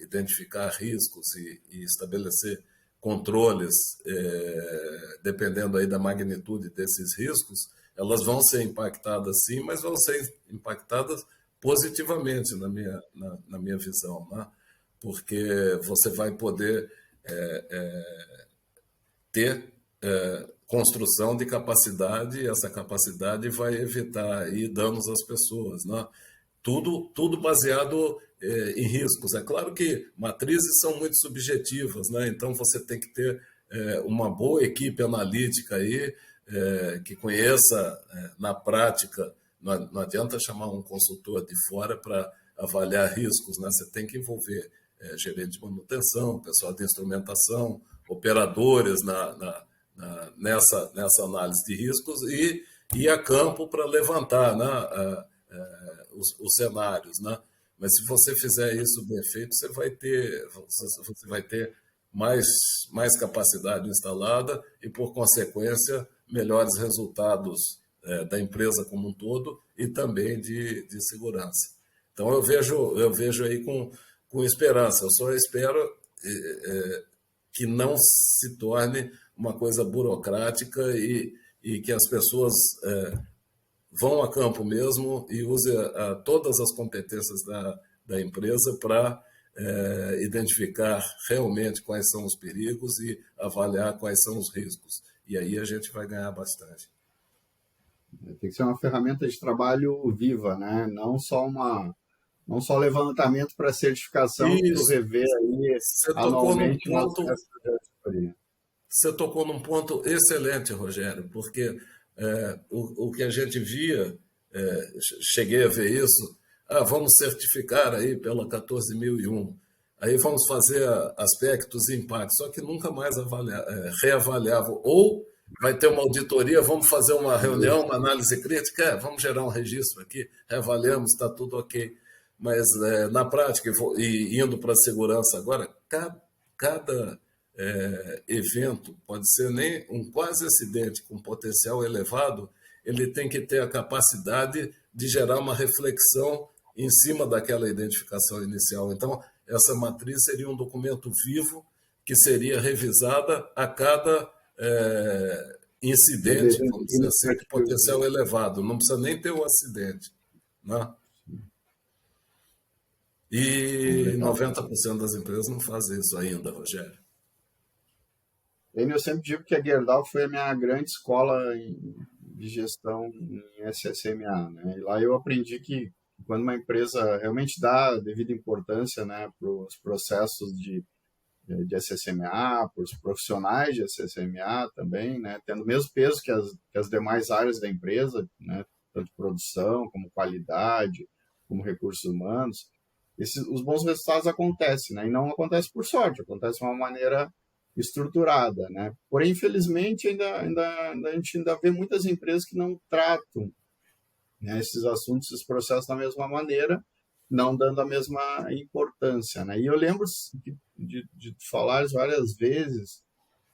identificar riscos e estabelecer controles, dependendo aí da magnitude desses riscos, elas vão ser impactadas sim, mas vão ser impactadas positivamente na minha visão, né? Porque você vai poder ter construção de capacidade, e essa capacidade vai evitar aí danos às pessoas, né? Tudo baseado em riscos. É claro que matrizes são muito subjetivas, né? Então você tem que ter uma boa equipe analítica aí, que conheça na prática. Não adianta chamar um consultor de fora para avaliar riscos, né? Você tem que envolver gerente de manutenção, pessoal de instrumentação, operadores nessa análise de riscos e ir a campo para levantar, né, os cenários, né? Mas se você fizer isso bem feito, você vai ter mais capacidade instalada e, por consequência, melhores resultados da empresa como um todo e também de segurança. Então, eu vejo aí com esperança. Eu só espero que não se torne uma coisa burocrática e que as pessoas vão a campo mesmo e use todas as competências da empresa para identificar realmente quais são os perigos e avaliar quais são os riscos. E aí a gente vai ganhar bastante. Tem que ser uma ferramenta de trabalho viva, né? Não só levantamento para certificação que tu Isso, revê aí você tocou num anualmente nas ponto festas de auditoria. Você tocou num ponto excelente, Rogério, porque o que a gente via, cheguei a ver isso, vamos certificar aí pela 14.001, aí vamos fazer aspectos e impactos, só que nunca mais reavaliavam. Ou vai ter uma auditoria, vamos fazer uma reunião, uma análise crítica, vamos gerar um registro aqui, reavaliamos, está tudo ok. Mas na prática, e indo para a segurança agora, cada evento, pode ser nem um quase acidente com potencial elevado, ele tem que ter a capacidade de gerar uma reflexão em cima daquela identificação inicial. Então, essa matriz seria um documento vivo que seria revisada a cada incidente, vamos dizer assim, de potencial elevado. Não precisa nem ter o acidente, né? E 90% das empresas não fazem isso ainda, Rogério. Eu sempre digo que a Gerdau foi a minha grande escola de gestão em SSMA, né? E lá eu aprendi que quando uma empresa realmente dá devida importância, né, para os processos de SSMA, para os profissionais de SSMA também, né, tendo o mesmo peso que as demais áreas da empresa, né, tanto produção como qualidade, como recursos humanos, os bons resultados acontecem, né, e não acontece por sorte, acontece de uma maneira estruturada, né? Porém, infelizmente, a gente ainda vê muitas empresas que não tratam, né, esses assuntos, esses processos da mesma maneira, não dando a mesma importância, né? E eu lembro de falar várias vezes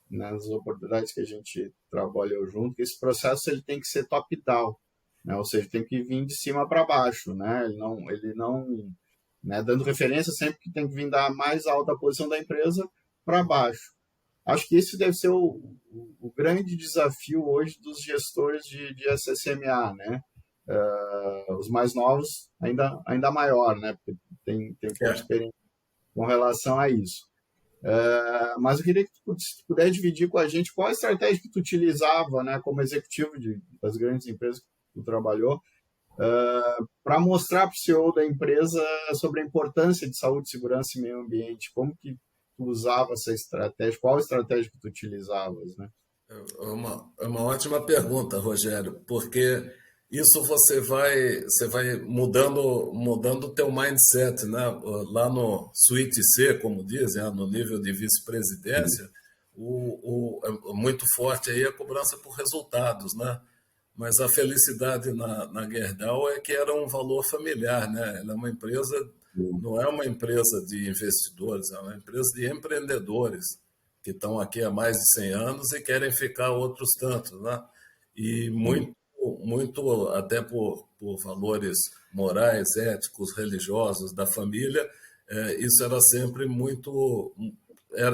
nas oportunidades que a gente trabalhou junto, que esse processo ele tem que ser top-down, né? Ou seja, tem que vir de cima para baixo, né? Ele não, né, dando referência sempre que tem que vir da mais alta posição da empresa para baixo. Acho que esse deve ser o grande desafio hoje dos gestores de SSMA, né? Os mais novos ainda maior, né? Porque tem pouca experiência com relação a isso. Mas eu queria que tu pudesse dividir com a gente qual a estratégia que tu utilizava, né, como executivo das grandes empresas que tu trabalhou, para mostrar para o CEO da empresa sobre a importância de saúde, segurança e meio ambiente. Como que tu usava essa estratégia? Qual a estratégia que tu utilizavas, né? É uma ótima pergunta, Rogério, porque isso você vai mudando o teu mindset, né? Lá no Suíte C, como dizem, no nível de vice-presidência, é muito forte aí a cobrança por resultados, né? Mas a felicidade na Gerdau é que era um valor familiar, né? Ela é uma empresa, não é uma empresa de investidores, é uma empresa de empreendedores que estão aqui há mais de 100 anos e querem ficar outros tantos, né? E muito até por valores morais, éticos, religiosos da família, isso era sempre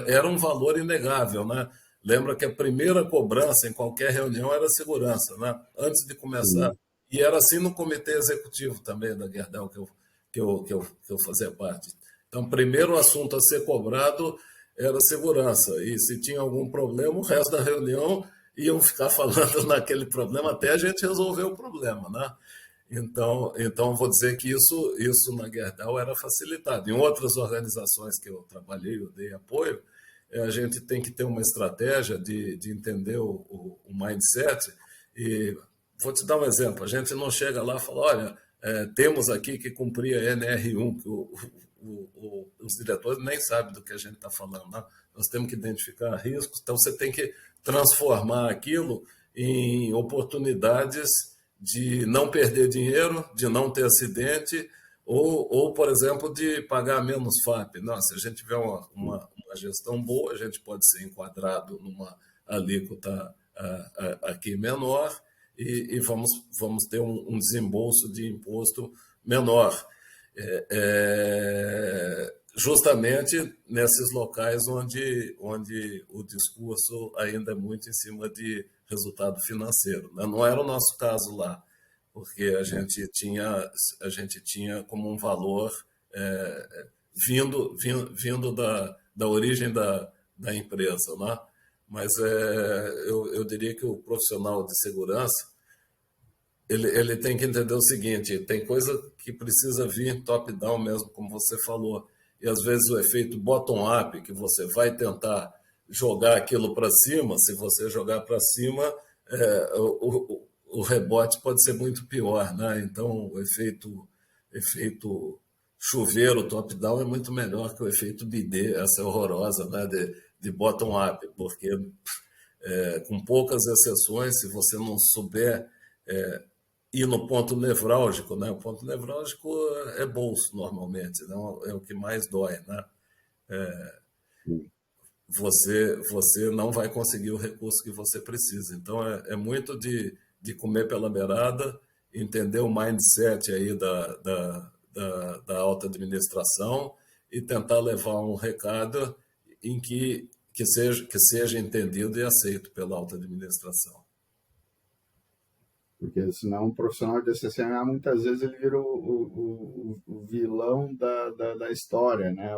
era um valor inegável, né? Lembra que a primeira cobrança em qualquer reunião era segurança, né? Antes de começar. E era assim no comitê executivo também da Gerdau, que eu fazia parte. Então, primeiro assunto a ser cobrado era segurança. E se tinha algum problema, o resto da reunião iam ficar falando naquele problema até a gente resolver o problema, né? Então vou dizer que isso na Gerdau era facilitado. Em outras organizações que eu trabalhei, eu dei apoio, a gente tem que ter uma estratégia de entender o mindset. E vou te dar um exemplo. A gente não chega lá e fala, olha, temos aqui que cumprir a NR1, que os diretores nem sabem do que a gente está falando. Né? Nós temos que identificar riscos, então você tem que transformar aquilo em oportunidades de não perder dinheiro, de não ter acidente, ou por exemplo, de pagar menos FAP. Não, se a gente tiver uma gestão boa, a gente pode ser enquadrado numa alíquota aqui menor e vamos ter um desembolso de imposto menor. Justamente nesses locais onde o discurso ainda é muito em cima de resultado financeiro. Não era o nosso caso lá, porque a gente tinha como um valor vindo da origem da empresa, né? Mas eu diria que o profissional de segurança ele tem que entender o seguinte: tem coisa que precisa vir top-down mesmo, como você falou, e às vezes o efeito bottom-up, que você vai tentar jogar aquilo para cima, se você jogar para cima, o rebote pode ser muito pior, né? Então o efeito chuveiro top-down é muito melhor que o efeito bidê, essa é horrorosa, né? De bottom-up, porque com poucas exceções, se você não souber ir no ponto nevrálgico, né? O ponto nevrálgico é bolso, normalmente, não é o que mais dói, né? Você não vai conseguir o recurso que você precisa. Então, é muito de comer pela beirada, entender o mindset aí da alta administração e tentar levar um recado em que seja entendido e aceito pela alta administração. Porque senão um profissional de SSMA, muitas vezes ele vira o vilão da história, né?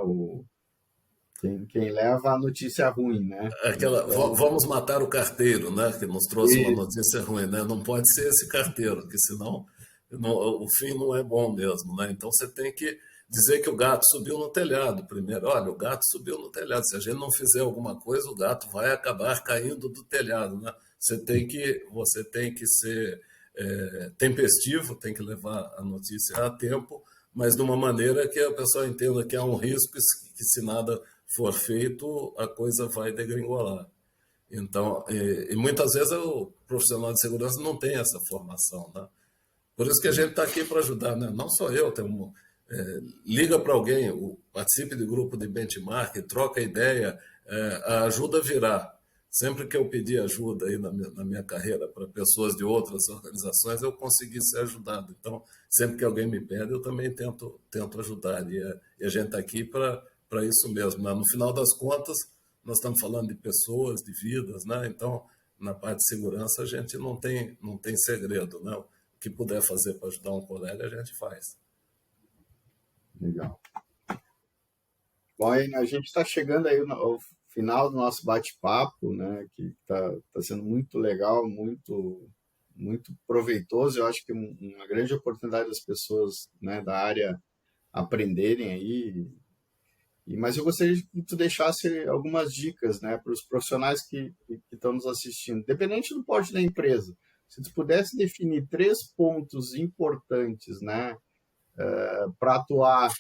Quem leva a notícia ruim, né? Então, Vamos matar o carteiro, né? Que nos trouxe uma isso, notícia ruim, né? Não pode ser esse carteiro, porque senão o fim não é bom mesmo, né? Então você tem que dizer que o gato subiu no telhado primeiro. Olha, o gato subiu no telhado. Se a gente não fizer alguma coisa, o gato vai acabar caindo do telhado, né? Você tem que ser tempestivo, tem que levar a notícia a tempo, mas de uma maneira que a pessoa entenda que há um risco e que se nada for feito, a coisa vai degringolar. Então, e muitas vezes o profissional de segurança não tem essa formação, né? Por isso que a gente está aqui para ajudar, né? Não só eu, liga para alguém, participe de grupo de benchmark, troca ideia, a ajuda virá. Sempre que eu pedi ajuda aí na minha carreira para pessoas de outras organizações, eu consegui ser ajudado. Então, sempre que alguém me pede, eu também tento ajudar. E a gente está aqui para isso mesmo, né? No final das contas, nós estamos falando de pessoas, de vidas, né? Então, na parte de segurança, a gente não tem segredo, né? O que puder fazer para ajudar um colega, a gente faz. legal. Bom, aí a gente está chegando aí ao final do nosso bate-papo, né? Que tá sendo muito legal, muito proveitoso. Eu acho que uma grande oportunidade das pessoas, né, da área aprenderem aí. Mas eu gostaria que tu deixasse algumas dicas, né, para os profissionais que estão nos assistindo, independente do porte da empresa. Se tu pudesse definir 3 pontos importantes, né, para atuar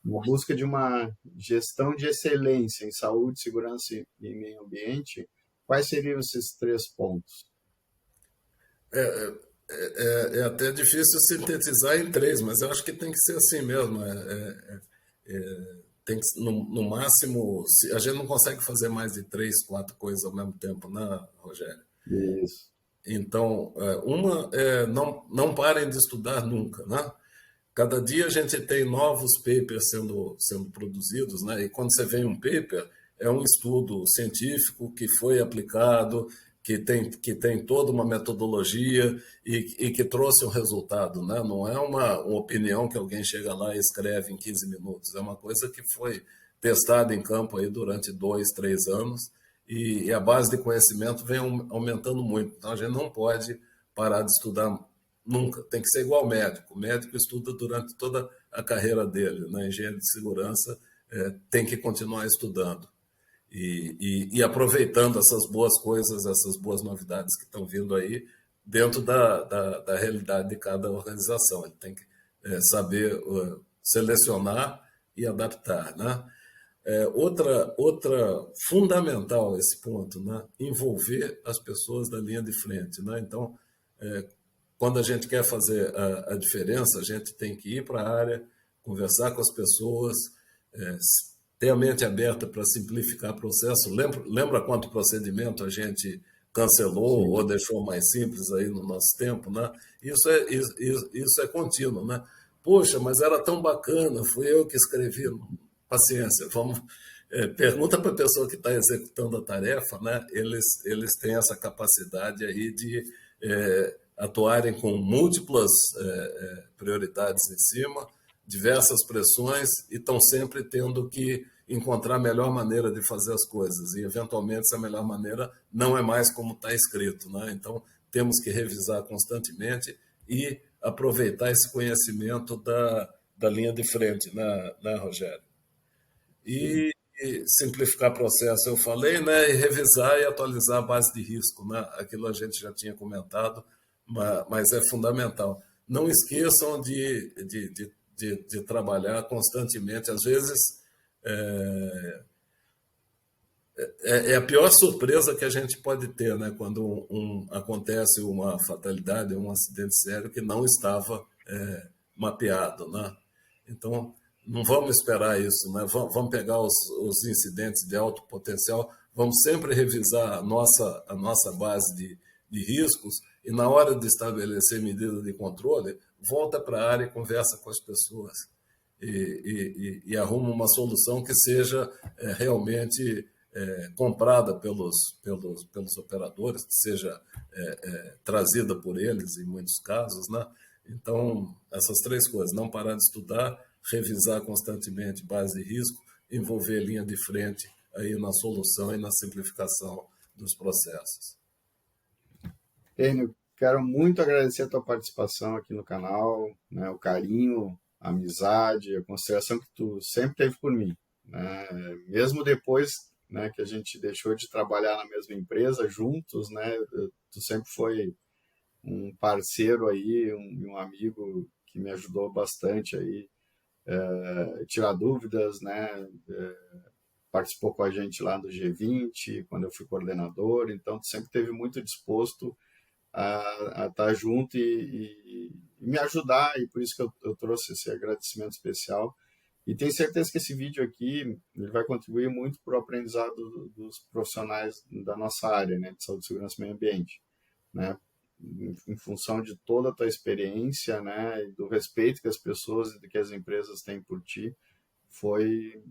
na busca de uma gestão de excelência em saúde, segurança e meio ambiente, quais seriam esses 3 pontos? É até difícil sintetizar em 3, mas eu acho que tem que ser assim mesmo. Tem que, no máximo, a gente não consegue fazer mais de 3, 4 coisas ao mesmo tempo, né, Rogério? Isso. Então, uma é não parem de estudar nunca, né? Cada dia a gente tem novos papers sendo produzidos, né? E quando você vê um paper, é um estudo científico que foi aplicado, que tem toda uma metodologia e que trouxe um resultado, né? Não é uma opinião que alguém chega lá e escreve em 15 minutos. É uma coisa que foi testada em campo aí durante 2, 3 anos e a base de conhecimento vem aumentando muito. Então a gente não pode parar de estudar nunca. Tem que ser igual médico. O médico estuda durante toda a carreira dele. Na engenharia de segurança tem que continuar estudando. E aproveitando essas boas coisas, essas boas novidades que estão vindo aí, dentro da realidade de cada organização. Ele tem que saber selecionar e adaptar, né? Outra fundamental esse ponto, né? Envolver as pessoas da linha de frente, né? Então, quando a gente quer fazer a diferença, a gente tem que ir para a área, conversar com as pessoas, ter a mente aberta para simplificar o processo. Lembra quanto procedimento a gente cancelou Sim. ou deixou mais simples aí no nosso tempo, né? Isso é contínuo, né? Poxa, mas era tão bacana, fui eu que escrevi. Paciência, pergunta para a pessoa que está executando a tarefa, né? Eles têm essa capacidade aí de atuarem com múltiplas prioridades em cima, diversas pressões, e estão sempre tendo que encontrar a melhor maneira de fazer as coisas. E, eventualmente, essa melhor maneira não é mais como está escrito, né? Então, temos que revisar constantemente e aproveitar esse conhecimento da linha de frente, né, Rogério? E simplificar processo, eu falei, né? E revisar e atualizar a base de risco, né? Aquilo a gente já tinha comentado, mas é fundamental. Não esqueçam de trabalhar constantemente. Às vezes, é a pior surpresa que a gente pode ter, né? Quando acontece uma fatalidade, um acidente sério que não estava mapeado, né? Então, não vamos esperar isso, né? Vamos pegar os incidentes de alto potencial, vamos sempre revisar a nossa base de riscos, e na hora de estabelecer medidas de controle, volta para a área e conversa com as pessoas e arruma uma solução que seja realmente comprada pelos operadores, que seja trazida por eles em muitos casos, né? Então, essas três coisas: não parar de estudar, revisar constantemente base de risco, envolver linha de frente aí na solução e na simplificação dos processos. Enio, quero muito agradecer a tua participação aqui no canal, né, o carinho, a amizade, a consideração que tu sempre teve por mim, né? Mesmo depois, né, que a gente deixou de trabalhar na mesma empresa juntos, né, tu sempre foi um parceiro aí, um amigo que me ajudou bastante aí, tirar dúvidas, né? Participou com a gente lá do G20, quando eu fui coordenador, então tu sempre esteve muito disposto a estar junto e me ajudar, e por isso que eu trouxe esse agradecimento especial. E tenho certeza que esse vídeo aqui ele vai contribuir muito para o aprendizado dos profissionais da nossa área, né, de saúde, segurança e meio ambiente, né, em função de toda a tua experiência, né, e do respeito que as pessoas e que as empresas têm por ti. Foi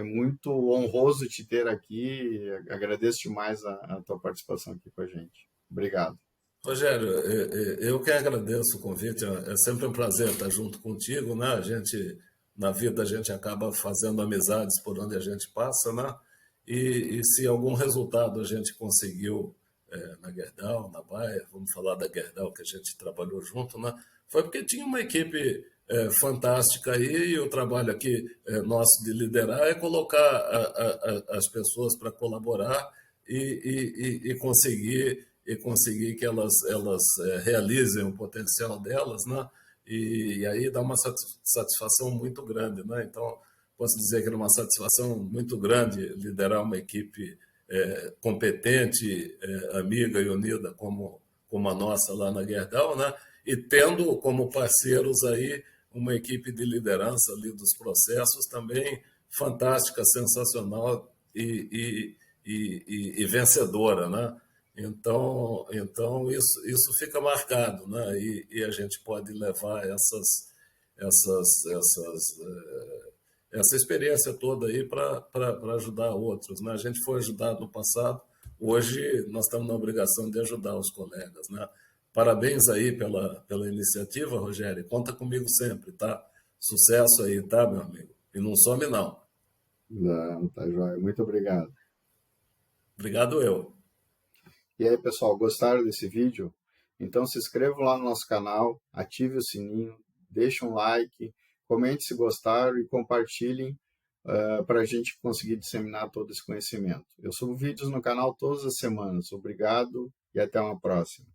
muito honroso te ter aqui. Agradeço demais a tua participação aqui com a gente. Obrigado. Rogério, eu que agradeço o convite. É sempre um prazer estar junto contigo, né? Na vida, a gente acaba fazendo amizades por onde a gente passa, né? E se algum resultado a gente conseguiu na Gerdau, na Bayer, vamos falar da Gerdau, que a gente trabalhou junto, né? Foi porque tinha uma equipe fantástica aí, e o trabalho aqui nosso de liderar é colocar as pessoas para colaborar e conseguir que elas realizem o potencial delas, né? E aí dá uma satisfação muito grande, né? Então, posso dizer que era uma satisfação muito grande liderar uma equipe competente, amiga e unida como a nossa lá na Gerdau, né? E tendo como parceiros aí uma equipe de liderança ali dos processos também fantástica, sensacional e vencedora, né? Então isso fica marcado, né? E a gente pode levar essa experiência toda aí para ajudar outros, né? A gente foi ajudado no passado, hoje nós estamos na obrigação de ajudar os colegas, né? Parabéns aí pela iniciativa, Rogério. Conta comigo sempre, tá? Sucesso aí, tá, meu amigo? E não some, não. Não, tá joia. Muito obrigado. Obrigado eu. E aí, pessoal, gostaram desse vídeo? Então se inscrevam lá no nosso canal, ative o sininho, deixe um like, comente se gostaram e compartilhem para a gente conseguir disseminar todo esse conhecimento. Eu subo vídeos no canal todas as semanas. Obrigado e até uma próxima.